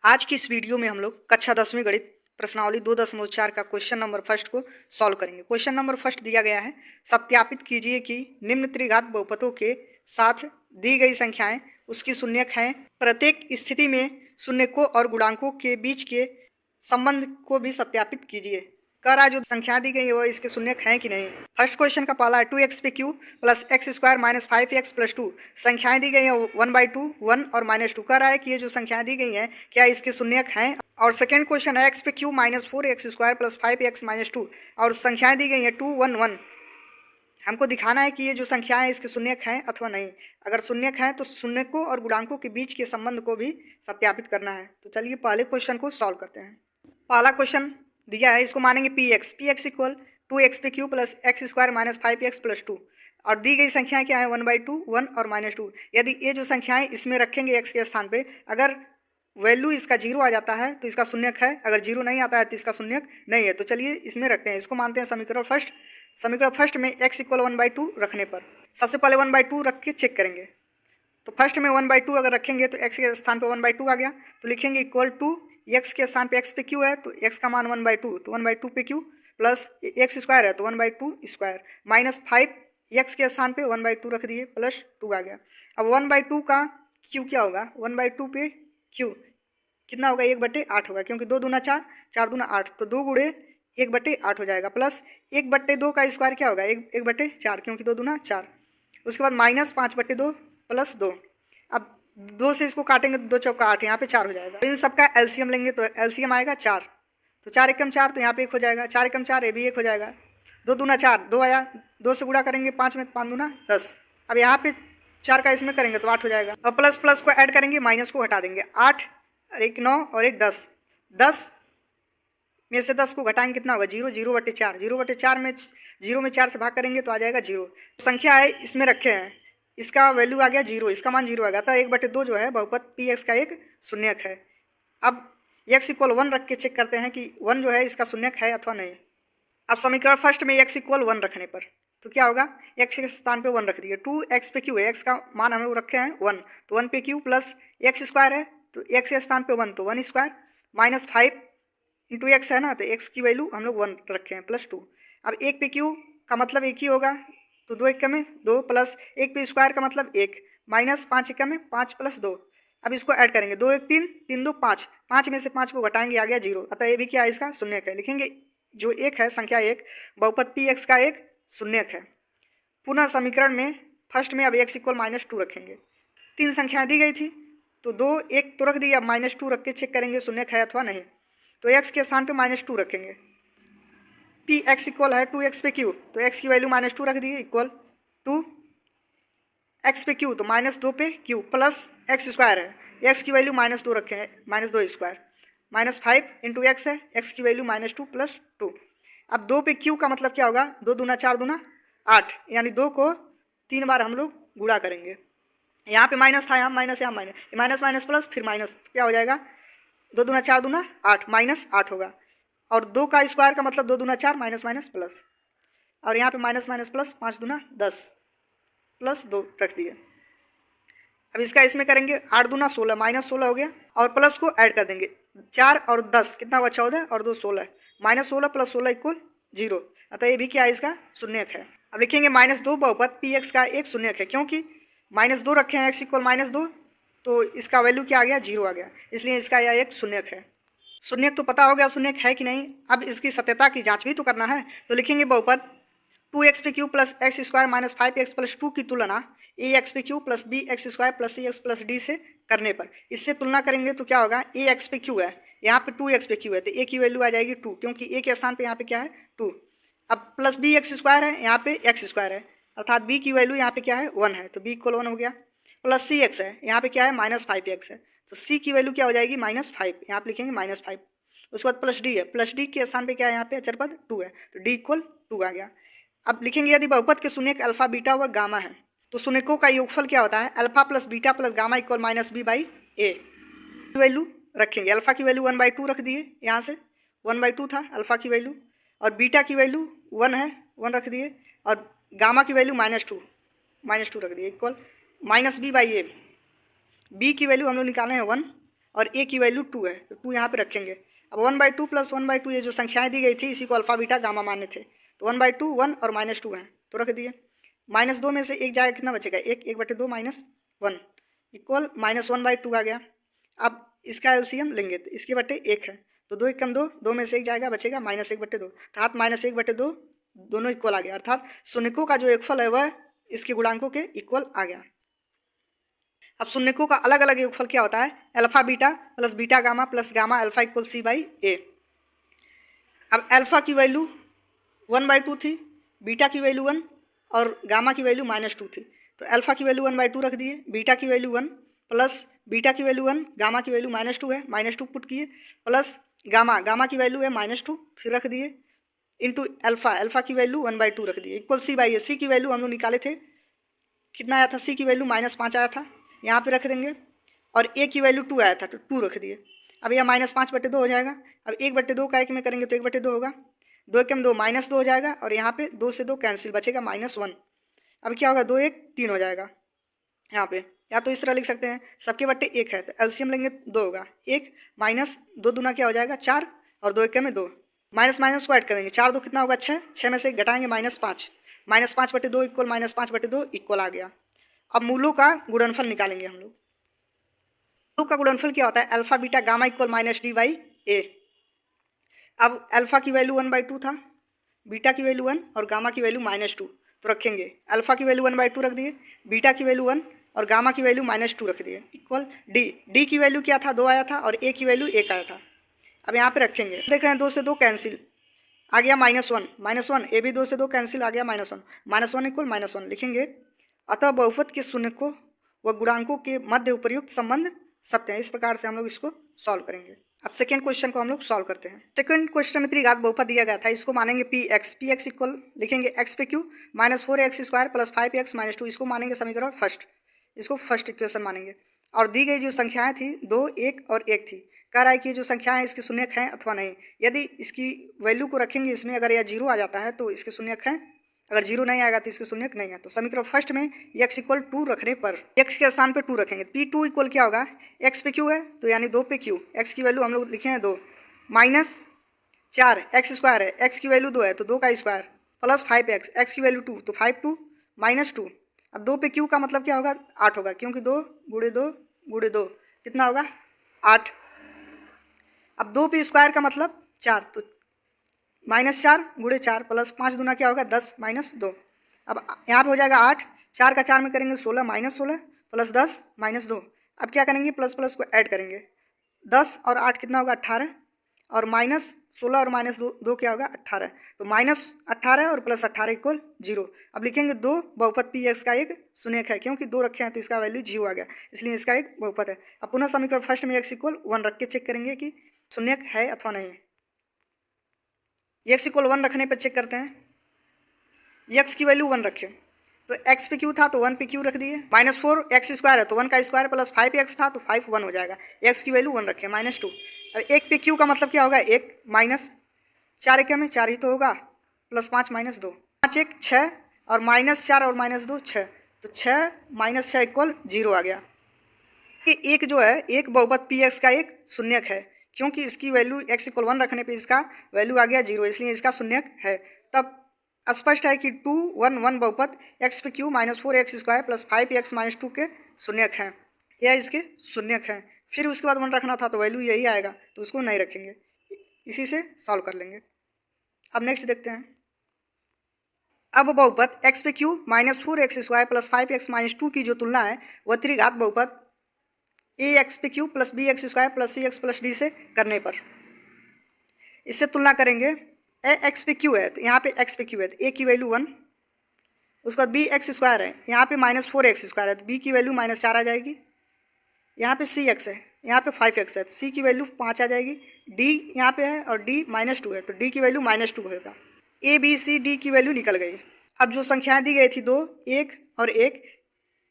आज की इस वीडियो में हम लोग कक्षा 10वीं गणित प्रश्नावली 2.4 का क्वेश्चन नंबर फर्स्ट को सॉल्व करेंगे। क्वेश्चन नंबर फर्स्ट दिया गया है, सत्यापित कीजिए कि निम्न त्रिघात बहुपदों के साथ दी गई संख्याएं उसकी शून्यक हैं। प्रत्येक स्थिति में शून्यकों और गुणांकों के बीच के संबंध को भी सत्यापित कीजिए। कह रहा है जो संख्या दी गई है वो इसके शून्यक हैं कि नहीं। फर्स्ट क्वेश्चन का पहला है 2x पे Q plus x square minus 5x plus 2। संख्याएं दी गई हैं 1/2, 1 और -2। कह रहा है कि ये जो संख्याएं दी गई हैं क्या इसके शून्यक हैं। और सेकंड क्वेश्चन है x पे Q minus 4x square plus 5x minus 2 और संख्याएं दी गई हैं 2, 1, 1। हमको दिखाना है कि ये जो संख्याएं हैं इसके शून्यक हैं अथवा नहीं। अगर शून्यक हैं तो शून्यकों और गुणांकों के बीच के संबंध को भी सत्यापित करना है। तो चलिए पहले क्वेश्चन को सॉल्व करते हैं। पहला क्वेश्चन दिया है, इसको मानेंगे px इक्वल 2x पे Q plus x square minus 5x plus 2 और दी गई संख्याएं क्या है 1/2, 1 और -2। यदि ये जो संख्याएं इसमें रखेंगे x के स्थान पे, अगर वैल्यू इसका 0 आ जाता है तो इसका शून्यक है, अगर 0 नहीं आता है तो इसका शून्यक नहीं है। तो चलिए इसमें रखते हैं, इसको मानते हैं समीकरण फर्स्ट। समीकरण फर्स्ट में x इक्वल 1/2 रखने पर सबसे पहले 1/2 रख के चेक करेंगे। तो फर्स्ट में 1/2 अगर रखेंगे तो x के स्थान पे 1/2 आ गया, तो लिखेंगे इक्वल टू x के स्थान पे x पे q है तो x का मान 1/2, तो 1/2 पे q प्लस x स्क्वायर है तो 1/2 स्क्वायर माइनस 5 x के स्थान पे 1/2 रख दिए प्लस 2 आ गया। अब 1/2 का q क्या होगा, 1/2 पे q कितना होगा 1/8 होगा, क्योंकि 2 दूना 4, 4 दूना 8, तो 2 गुणे 1/8 हो जाएगा। प्लस 1/2 का स्क्वायर क्या होगा 1/4, क्योंकि 2 दूना 4। उसके बाद माइनस 5/2 प्लस 2। अब 2 से इसको काटेंगे तो 2 चौका 8, यहाँ पे 4 हो जाएगा। इन सबका एलसीएम लेंगे तो एलसीएम आएगा 4, तो 4 एकम 4, तो यहाँ पे 1 हो जाएगा। 4 एकम 4, ये भी 1 हो जाएगा। 2 दूना 4, 2 आया, 2 से गुणा करेंगे 5 में, 5 दूना 10। अब यहाँ पे 4 का इसमें करेंगे तो 8 हो जाएगा। और प्लस प्लस को ऐड करेंगे, माइनस को हटा देंगे। 8 और 1 9 और 1 10, 10 में से 10 को घटाएंगे कितना होगा 0, 0/4, 0/4 में 0 में 4 से भाग करेंगे तो आ जाएगा 0। संख्या है इसमें रखे हैं, इसका वैल्यू आ गया 0, इसका मान 0 आ गया, तो 1/2 जो है बहुपद px का एक शून्यक है। अब x इक्वल 1 रख के चेक करते हैं कि 1 जो है इसका शून्यक है अथवा नहीं। अब समीकरण फर्स्ट में x इक्वल 1 रखने पर तो क्या होगा, x के स्थान पे 1 रख दिए। 2x पे q है, x का मान हम लोग रखे हैं 1, तो 1 पे q प्लस x स्क्वायर है तो x के स्थान पे 1, तो 1 स्क्वायर माइनस 5 इंटू x है ना, तो x की वैल्यू हम लोग 1 रखे हैं प्लस 2। अब 1 पे q का मतलब 1 ही होगा, तो 2 एकम में 2 प्लस 1 पे स्क्वायर का मतलब 1 माइनस 5 एकम में 5 प्लस 2। अब इसको ऐड करेंगे, 2 1 3, 3 2 5, 5 में से 5 को घटाएंगे आ गया 0, अतः ये भी क्या है इसका शून्यक है। लिखेंगे जो 1 है संख्या 1 बहुपद px का एक शून्यक है। पुनः समीकरण में फर्स्ट में अब x इक्वल -2 रखेंगे। 3 संख्याएं दी गई थी तो 2 1 तो रख दिया, अब -2 रख के चेक करेंगे शून्यक है अथवा नहीं। तो x के स्थान पे -2 रखेंगे। px इक्वल है 2x पे q, तो x की वैल्यू -2 रख दिए इक्वल टू x पे q, तो -2 पे q प्लस x स्क्वायर है, x की वैल्यू -2 रखे हैं, -2 स्क्वायर माइनस 5 इंटू x है, x की वैल्यू -2 प्लस 2। अब 2 पे q का मतलब क्या होगा, 2 दूना 4 दूना 8, यानी 2 को 3 बार हम लोग गुणा करेंगे। यहाँ पे माइनस था, यहाँ माइनस, यहाँ माइनस, माइनस माइनस प्लस फिर माइनस, क्या हो जाएगा 2 दूना 4 दूना 8 माइनस 8 होगा। और 2 का स्क्वायर का मतलब 2 दूना 4 माइनस माइनस प्लस, और यहाँ पे माइनस माइनस प्लस 5 दूना 10 प्लस 2 रख दिए। अब इसका इसमें करेंगे 8 दूना 16 माइनस 16 हो गया, और प्लस को ऐड कर देंगे 4 और 10 कितना हुआ 14 और 2 16, -16 प्लस 16 इक्वल 0, अतः ये भी क्या है इसका शून्यक है। अब लिखेंगे -2 बहुपद px का एक शून्यक है, क्योंकि -2 रखे हैं, x इक्वल -2 तो इसका वैल्यू क्या आ गया 0 आ गया, इसलिए इसका यह एक शून्यक है। शून्यक तो पता हो गया शून्यक है कि नहीं, अब इसकी सत्यता की जांच भी तो करना है। तो लिखेंगे बहुपद 2x पे Q plus x square minus 5x plus 2 की तुलना ax पे Q plus bx square plus cx plus d से करने पर, इससे तुलना करेंगे तो क्या होगा, ax पे क्यू है, यहाँ पे 2x पे क्यू है, तो a की वैल्यू आ जाएगी 2, क्योंकि a के स्थान पे यहाँ पे क्या है 2। अब प्लस bx स्क्वायर है, यहाँ पे x स्क्वायर है, अर्थात b की वैल्यू यहाँ पे क्या है 1 है, तो b इक्वल 1 हो गया। प्लस cx है, यहाँ पे क्या है -5x है, तो c की वैल्यू क्या हो जाएगी -5, यहाँ पे लिखेंगे -5। उसके बाद प्लस d है, प्लस d के स्थान पे क्या है यहाँ पे अचर पद 2 है, तो d इक्वल 2 आ गया। अब लिखेंगे यदि बहुपद के शून्यक अल्फा बीटा व गामा है तो शून्यकों का योगफल क्या होता है, alpha plus beta plus gamma equal -b/a। Value रखेंगे, अल्फा की वैल्यू 1/2 रख दिए, यहाँ से 1/2 था अल्फा की वैल्यू, और बीटा की वैल्यू 1 है, 1 रख दिए, और गामा की वैल्यू -2 रख दिए इक्वल -b/a। बी की वैल्यू हम लोग निकाले हैं 1, और ए की वैल्यू 2 है, तो 2 यहाँ पे रखेंगे। अब 1/2 प्लस 1/2 ये जो संख्याएं दी गई थी इसी को अल्फा बीटा गामा माने थे, तो 1/2 1 और -2 है तो रख दिए। -2 में से एक जाएगा, कितना बचेगा, 1/2 -1 इक्वल -1/2 आ गया। अब इसका एलसीएम लेंगे तो इसके बटे 1 है, तो 2 एकम 2, 2 में से एक जाएगा, बचेगा -1/2, अर्थात -1/2 दोनों इक्वल आ गया, अर्थात शून्यकों का जो योगफल है वह इसके गुणांकों के इक्वल आ गया। अब शून्यकों का अलग अलग योगफल क्या होता है, alpha beta plus beta gamma plus gamma alpha equal C/A। अब अल्फा की वैल्यू 1/2 थी, बीटा की वैल्यू 1 और गामा की वैल्यू -2 थी, तो अल्फा की वैल्यू 1/2 रख दिए, बीटा की वैल्यू 1 प्लस बीटा की वैल्यू 1, गामा की वैल्यू -2 है, -2 पुट किए, प्लस गामा की वैल्यू है -2 फिर रख दिए, इंटू अल्फा की वैल्यू 1/2 रख दिए इक्वल C/A। सी की वैल्यू हम लोग निकाले थे, कितना आया था, सी की वैल्यू -5 आया था, यहाँ पे रख देंगे, और ए की वैल्यू 2 आया था तो 2 रख दिए। अब यह -5/2 हो जाएगा। अब 1/2 का एक में करेंगे तो 1/2 होगा, 2 एकम 2 -2 हो जाएगा, और यहाँ पे 2 से 2 कैंसिल, बचेगा -1। अब क्या होगा, 2 1 3 हो जाएगा यहाँ पे, या तो इस तरह लिख सकते हैं सबके बट्टे 1 है तो एलसीएम लेंगे 2 होगा, 1 -2 दूना क्या हो जाएगा 4, और 2 एकम में 2, माइनस माइनस को ऐड करेंगे, 4 2 कितना होगा 6, 6 में से घटाएंगे -5, -5/2 इक्वल -5/2 इक्वल आ गया। अब मूलों का गुणनफल निकालेंगे हम लोग। मूलों का गुणनफल क्या होता है, alpha beta gamma equal -D/A। अब अल्फा की वैल्यू 1/2 था, बीटा की वैल्यू 1 और गामा की वैल्यू -2, तो रखेंगे अल्फा की वैल्यू 1/2 रख दिए, बीटा की वैल्यू 1 और गामा की वैल्यू -2 रख दिए इक्वल डी की वैल्यू क्या था 2 आया था, और ए की वैल्यू 1 आया था। अब यहाँ पे रखेंगे, देख रहे हैं 2 से 2 कैंसिल आ गया -1, ए भी 2 से 2 कैंसिल आ गया -1 इक्वल -1 लिखेंगे। अतः बहुपद के शून्यकों व गुणांकों के मध्य उपर्युक्त संबंध सत्य है। इस प्रकार से हम लोग इसको सॉल्व करेंगे। अब सेकेंड क्वेश्चन को हम लोग सॉल्व करते हैं। सेकेंड क्वेश्चन में त्रिघात बहुपद दिया गया था, इसको मानेंगे px इक्वल लिखेंगे x पे q -4x² + 5x - 2, इसको मानेंगे समीकरण फर्स्ट, इसको फर्स्ट इक्वेशन मानेंगे। और दी गई जो संख्याएं थी 2 1 और 1 थी, कह रहा है कि जो संख्याएं इसके शून्यक हैं अथवा नहीं। यदि इसकी वैल्यू को रखेंगे इसमें, अगर यह 0 आ जाता है तो इसके शून्यक हैं, अगर 0 नहीं आएगा तो इसके शून्यक नहीं है। तो समीकरण फर्स्ट में x इक्वल 2 रखने पर x के स्थान पे 2 रखेंगे, p2 इक्वल क्या होगा, x पे q है तो यानी 2 पे q, x की वैल्यू हम लोग लिखे हैं 2 -4 x² है, x की वैल्यू 2 है तो 2 का स्क्वायर प्लस 5x, x की वैल्यू 2 तो 5 2 -2। अब 2 पे q का मतलब क्या होगा 8 होगा, क्योंकि 2 × 2 × 2 कितना होगा 8। अब 2 पे स्क्वायर का मतलब 4, तो -4 × 4 प्लस 5 दूना क्या होगा 10 -2। अब यहाँ पे हो जाएगा 8, 4 का 4 में करेंगे 16 -16 प्लस 10 -2। अब क्या करेंगे, प्लस प्लस को ऐड करेंगे, 10 और 8 कितना होगा 18, और -16 और -2 क्या होगा 18, तो -18 और +18 इक्वल 0। अब लिखेंगे 2 बहुपद px का एक शून्यक है, क्योंकि 2 रखे हैं तो इसका वैल्यू 0 आ गया, इसलिए इसका एक बहुपद है। अब पुनः समीकरण फर्स्ट में x इक्वल 1 रख के चेक करेंगे कि शून्यक है अथवा नहीं। x इक्वल 1 रखने पर चेक करते हैं, x की वैल्यू 1 रखें तो x पे q था तो 1 पे q रख दिए, -4x² है तो 1 का स्क्वायर प्लस 5x था तो 5 1 हो जाएगा, x की वैल्यू 1 रखें -2। अब 1 पे q का मतलब क्या होगा 1 -4 एकम में 4 ही तो होगा, प्लस 5 -2, 5 1 6 और -4 और -2 6, तो 6 -6 इक्वल 0 आ गया। कि एक जो है एक बहुपद px का एक शून्यक है, क्योंकि इसकी वैल्यू x इक्वल 1 रखने पे इसका वैल्यू आ गया 0, इसलिए इसका शून्यक है। तब स्पष्ट है कि 2 1 1 बहुपद x पे q -4x² + 5x - 2 के शून्यक हैं, यह इसके शून्यक हैं। फिर उसके बाद 1 रखना था तो वैल्यू यही आएगा, तो उसको नहीं रखेंगे, इसी से सॉल्व कर लेंगे। अब नेक्स्ट देखते हैं। अब बहुपद x पे q -4x² + 5x - 2 की जो तुलना है वह त्रिघात बहुपद ax पे q + bx² + cx + d से करने पर, इससे तुलना करेंगे। x पे q है तो यहाँ पे x पे q है तो a की वैल्यू 1, उसके बाद bx² है, यहाँ पे -4x² है तो b की वैल्यू -4 आ जाएगी। यहाँ पे cx है, यहाँ पे 5x है तो c की वैल्यू 5 आ जाएगी। d यहाँ पे है और d -2 है तो d की वैल्यू -2 होगा। a b c d की वैल्यू निकल गई। अब जो संख्याएं दी गई थी 2 1 और 1,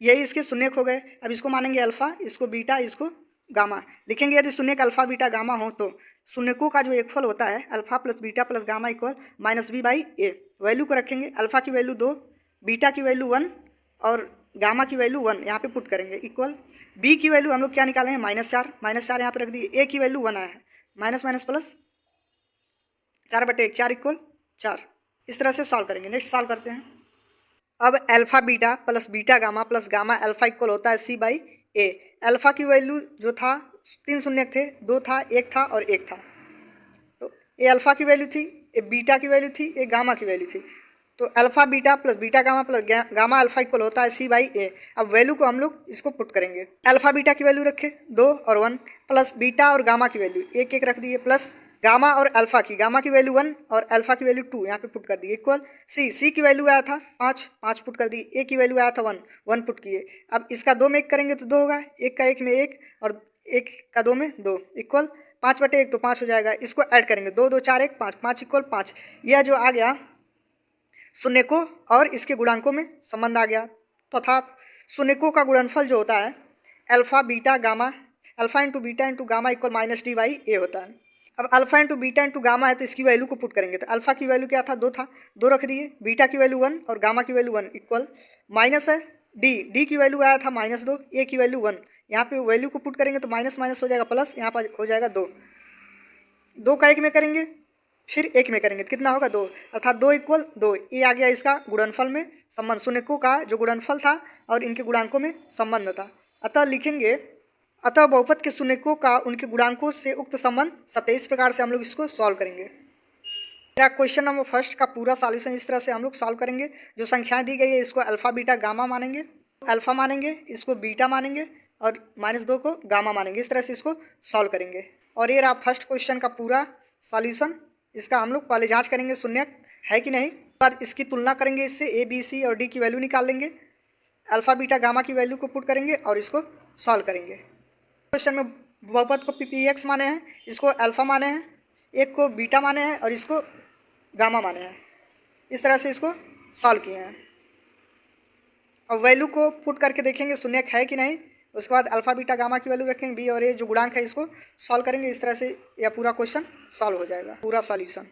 यही इसके शून्यक हो गए। अब इसको मानेंगे अल्फा, इसको बीटा, इसको गामा लिखेंगे। यदि शून्यक अल्फा बीटा गामा हो तो शून्यकों का जो एक फल होता है alpha plus beta plus gamma equal -b/a। Value को रखेंगे, अल्फा की वैल्यू 2, बीटा की वैल्यू 1 और गामा की वैल्यू 1 यहाँ पे पुट करेंगे इक्वल बी की वैल्यू हम लोग क्या निकाले हैं -4 यहाँ पे रख दिए। ए की वैल्यू 1 आया है, माइनस माइनस प्लस 4/1 4 इक्वल 4। इस तरह से सॉल्व करेंगे। नेक्स्ट सॉल्व करते हैं। अब alpha beta plus beta gamma plus gamma alpha equal होता है C/A। अल्फा की वैल्यू जो था 3 शून्य थे, 2 था, 1 था और 1 था। तो ये अल्फा की वैल्यू थी, ये बीटा की वैल्यू थी, ये गामा की वैल्यू थी। तो alpha beta plus beta gamma plus gamma alpha equal होता है C/A। अब वैल्यू को हम लोग इसको पुट करेंगे। अल्फा बीटा की वैल्यू रखे 2 और 1 प्लस बीटा और गामा की वैल्यू 1 रख दिए प्लस गामा और अल्फा की, गामा की वैल्यू 1 और अल्फा की वैल्यू 2 यहाँ पे पुट कर दिए इक्वल सी की वैल्यू आया था 5 पुट कर दिए। ए की वैल्यू आया था 1 पुट किए। अब इसका 2 में 1 करेंगे तो 2 होगा, 1 का 1 में 1 और 1 का 2 में 2 इक्वल 5/1 तो 5 हो जाएगा। इसको ऐड करेंगे 2 2 4 1 5 5 इक्वल 5। यह जो आ गया शून्यकों और इसके गुणांकों में संबंध आ गया तथा शून्यकों का गुणनफल जो होता है alpha beta gamma, alpha into beta into gamma equal -D/A होता है। अब alpha into beta into gamma है तो इसकी वैल्यू को पुट करेंगे। तो अल्फा की वैल्यू क्या था 2 था, 2 रख दिए, बीटा की वैल्यू 1 और गामा की वैल्यू 1 इक्वल माइनस है डी की वैल्यू आया था -2, ए की वैल्यू 1। यहाँ पे वैल्यू को पुट करेंगे तो माइनस माइनस हो जाएगा प्लस, यहाँ पर हो जाएगा 2 का 1 में करेंगे फिर 1 में करेंगे तो कितना होगा 2, अर्थात 2 इक्वल 2। ये आ गया इसका गुणनफल में संबंध, शून्यकों का जो गुणनफल था और इनके गुणांकों में संबंध था। अतः लिखेंगे अतः बहुपद के शून्यकों का उनके गुणांकों से उक्त संबंध 27 प्रकार से हम लोग इसको सॉल्व करेंगे। क्वेश्चन नंबर फर्स्ट का पूरा सॉल्यूशन इस तरह से हम लोग सॉल्व करेंगे। जो संख्याएं दी गई है इसको अल्फा बीटा गामा मानेंगे, अल्फा मानेंगे, इसको बीटा मानेंगे और -2 को गामा मानेंगे। इस तरह से इसको सॉल्व करेंगे। और ये रहा फर्स्ट क्वेश्चन का पूरा सॉल्यूशन। इसका हम लोग पहले जांच करेंगे शून्य है कि नहीं, बाद इसकी तुलना करेंगे, इससे ए बी सी और डी की वैल्यू निकाल लेंगे, अल्फा बीटा गामा की वैल्यू को पुट करेंगे और इसको सॉल्व करेंगे। क्वेश्चन में बहुपद को PX माने हैं, इसको अल्फा माने हैं, एक को बीटा माने हैं और इसको गामा माने हैं। इस तरह से इसको सॉल्व किए हैं। अब वैल्यू को पुट करके देखेंगे शून्य है कि नहीं, उसके बाद अल्फा बीटा गामा की वैल्यू रखेंगे बी और ए जो गुणांक है इसको सॉल्व करेंगे। इस तरह से यह पूरा क्वेश्चन सॉल्व हो जाएगा, पूरा सॉल्यूशन।